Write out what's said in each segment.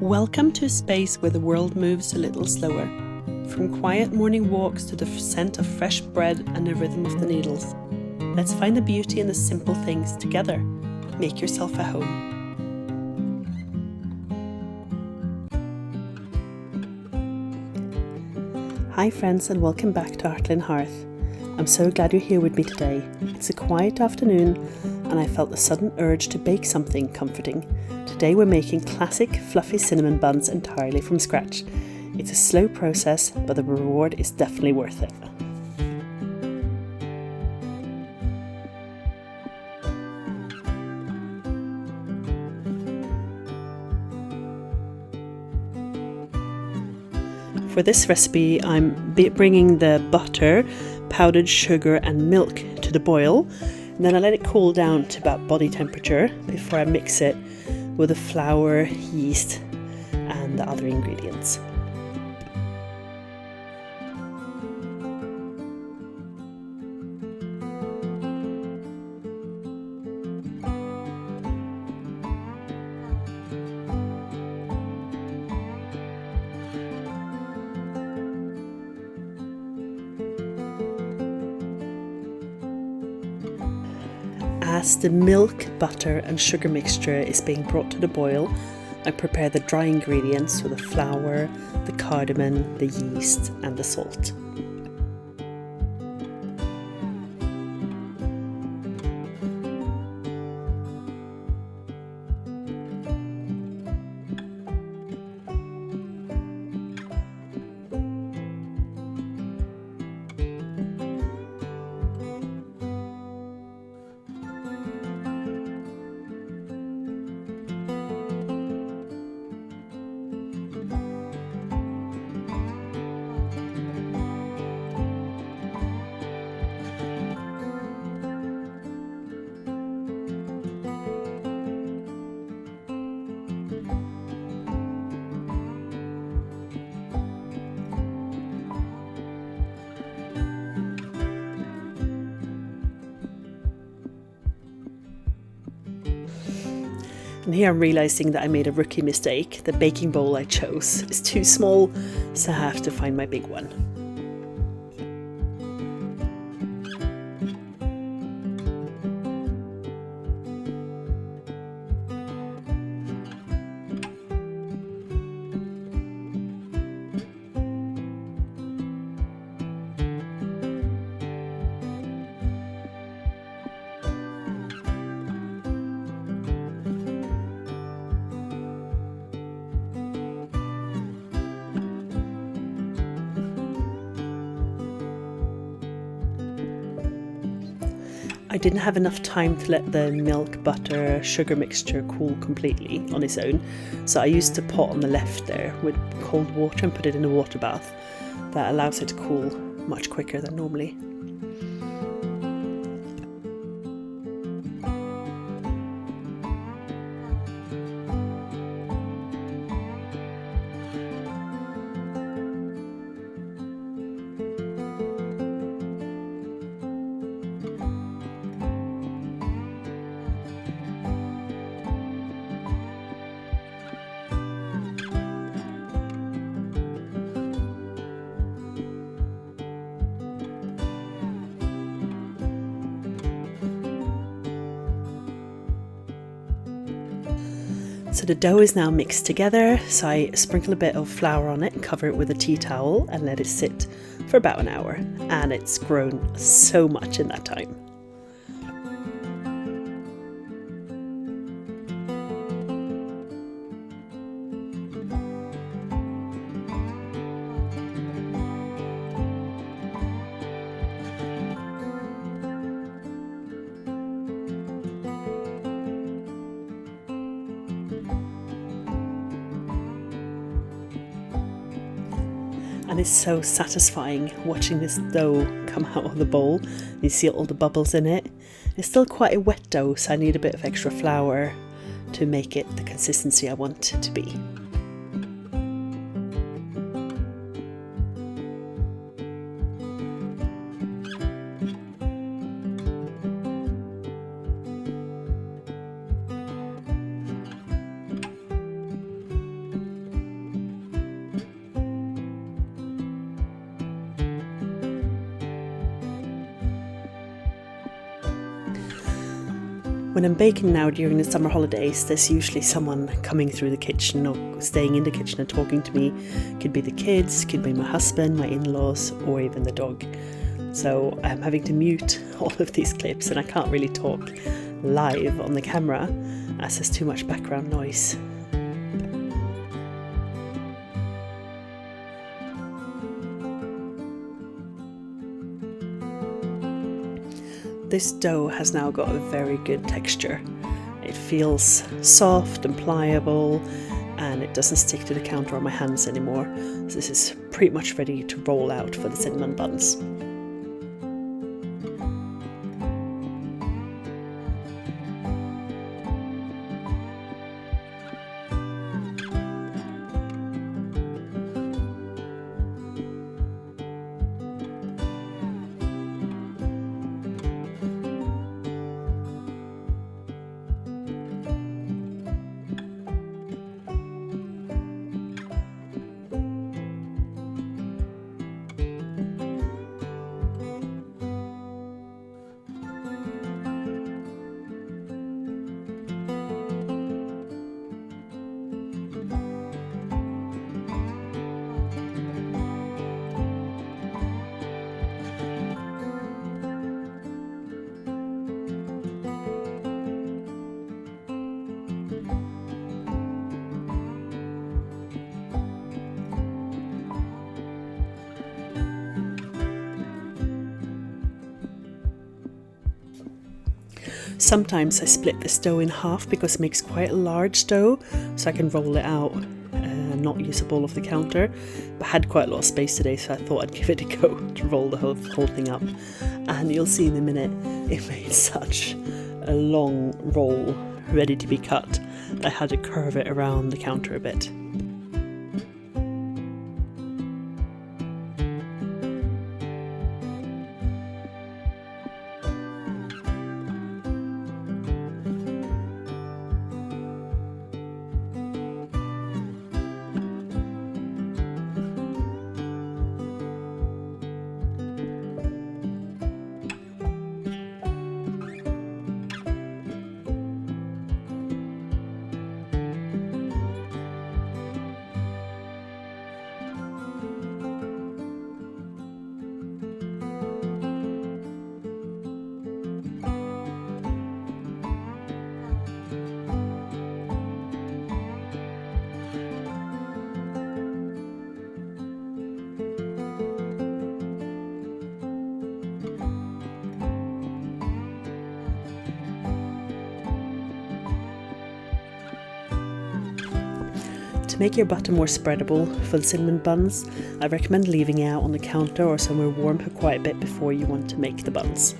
Welcome to a space where the world moves a little slower. From quiet morning walks to the scent of fresh bread and the rhythm of the needles. Let's find the beauty in the simple things together. Make yourself at home. Hi friends, and welcome back to Hartlin Hearth. I'm so glad you're here with me today. It's a quiet afternoon and I felt a sudden urge to bake something comforting. Today we're making classic fluffy cinnamon buns entirely from scratch. It's a slow process, but the reward is definitely worth it. For this recipe, I'm bringing the butter, powdered sugar and milk to the boil, and then I let it cool down to about body temperature before I mix it with the flour, yeast and the other ingredients. As the milk, butter and sugar mixture is being brought to the boil, I prepare the dry ingredients, so the flour, the cardamom, the yeast and the salt. And here I'm realising that I made a rookie mistake. The baking bowl I chose is too small, so I have to find my big one. I didn't have enough time to let the milk, butter, sugar mixture cool completely on its own, so I used the pot on the left there with cold water and put it in a water bath. That allows it to cool much quicker than normally. So the dough is now mixed together, so I sprinkle a bit of flour on it and cover it with a tea towel and let it sit for about an hour. And it's grown so much in that time. And it's so satisfying watching this dough come out of the bowl. You see all the bubbles in it. It's still quite a wet dough, so I need a bit of extra flour to make it the consistency I want it to be. When I'm baking now during the summer holidays, there's usually someone coming through the kitchen or staying in the kitchen and talking to me. Could be the kids, could be my husband, my in-laws, or even the dog. So I'm having to mute all of these clips, and I can't really talk live on the camera as there's too much background noise. This dough has now got a very good texture. It feels soft and pliable, and it doesn't stick to the counter on my hands anymore. So this is pretty much ready to roll out for the cinnamon buns. Sometimes I split this dough in half because it makes quite a large dough, so I can roll it out and not use up all of the counter. But I had quite a lot of space today, so I thought I'd give it a go to roll the whole thing up. And you'll see in a minute, it made such a long roll ready to be cut that I had to curve it around the counter a bit. To make your butter more spreadable for the cinnamon buns, I recommend leaving it out on the counter or somewhere warm for quite a bit before you want to make the buns.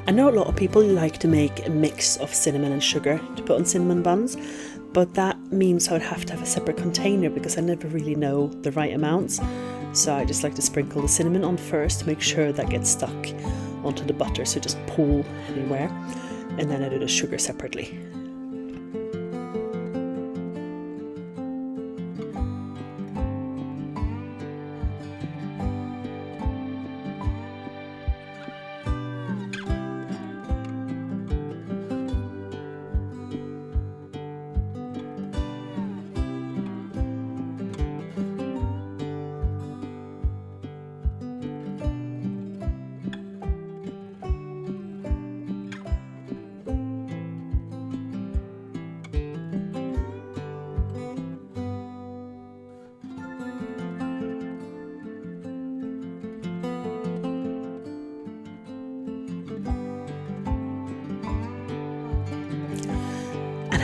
I know a lot of people like to make a mix of cinnamon and sugar to put on cinnamon buns, but that means I would have to have a separate container because I never really know the right amounts. So I just like to sprinkle the cinnamon on first to make sure that gets stuck onto the butter, so just pull anywhere, and then I do the sugar separately.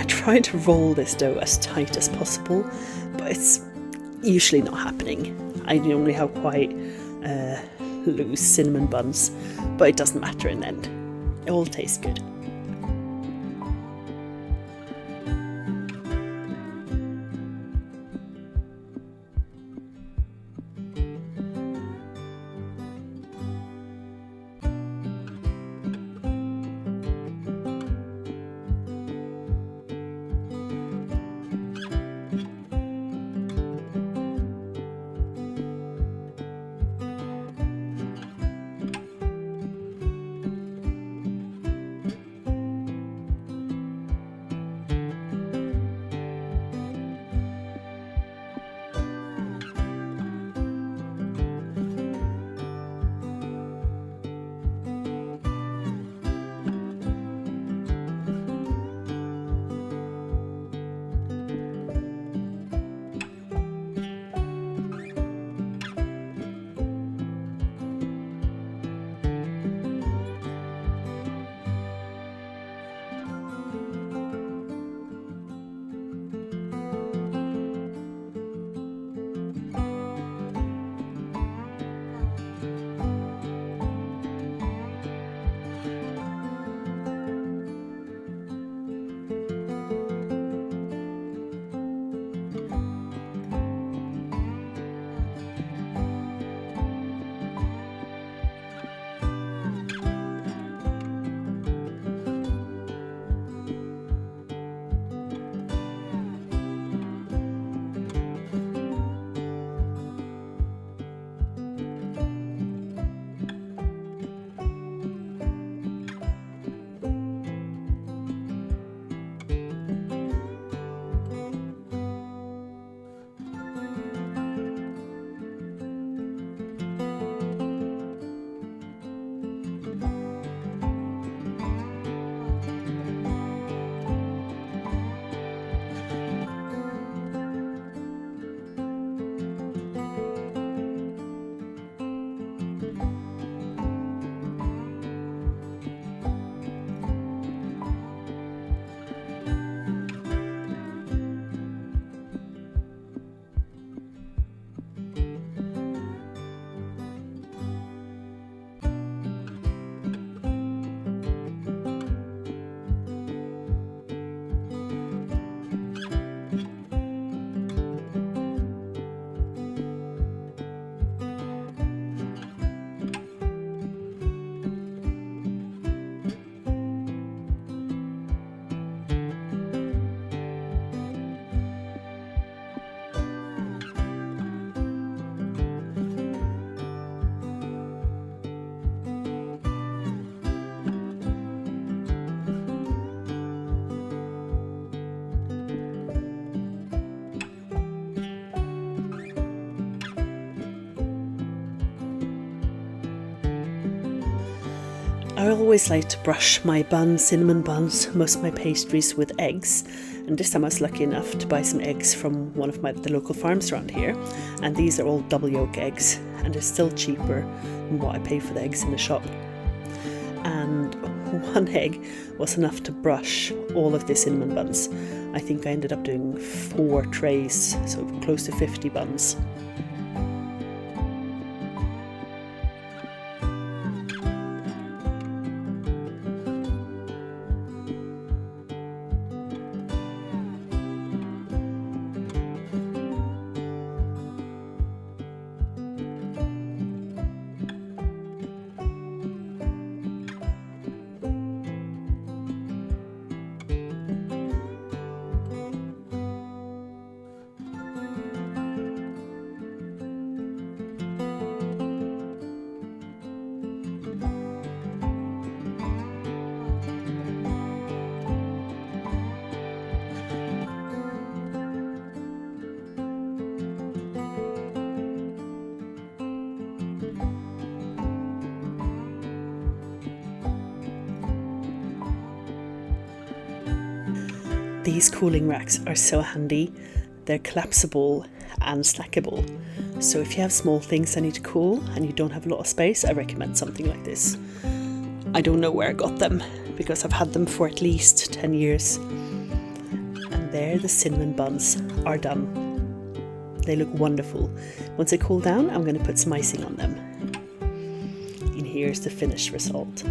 Trying to roll this dough as tight as possible, but it's usually not happening. I normally have quite loose cinnamon buns, but it doesn't matter in the end. It all tastes good. I always like to brush my buns, cinnamon buns, most of my pastries with eggs, and this time I was lucky enough to buy some eggs from one of the local farms around here, and these are all double yolk eggs, and they're still cheaper than what I pay for the eggs in the shop. And one egg was enough to brush all of the cinnamon buns. I think I ended up doing 4 trays, so close to 50 buns. These cooling racks are so handy. They're collapsible and stackable. So if you have small things that need to cool and you don't have a lot of space, I recommend something like this. I don't know where I got them because I've had them for at least 10 years. And there the cinnamon buns are done. They look wonderful. Once they cool down, I'm going to put some icing on them. And here's the finished result.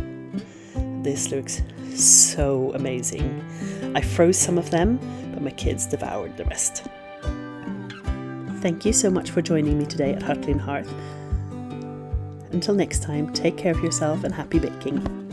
This looks so amazing. I froze some of them, but my kids devoured the rest. Thank you so much for joining me today at Hartlin Hearth. Until next time, take care of yourself and happy baking.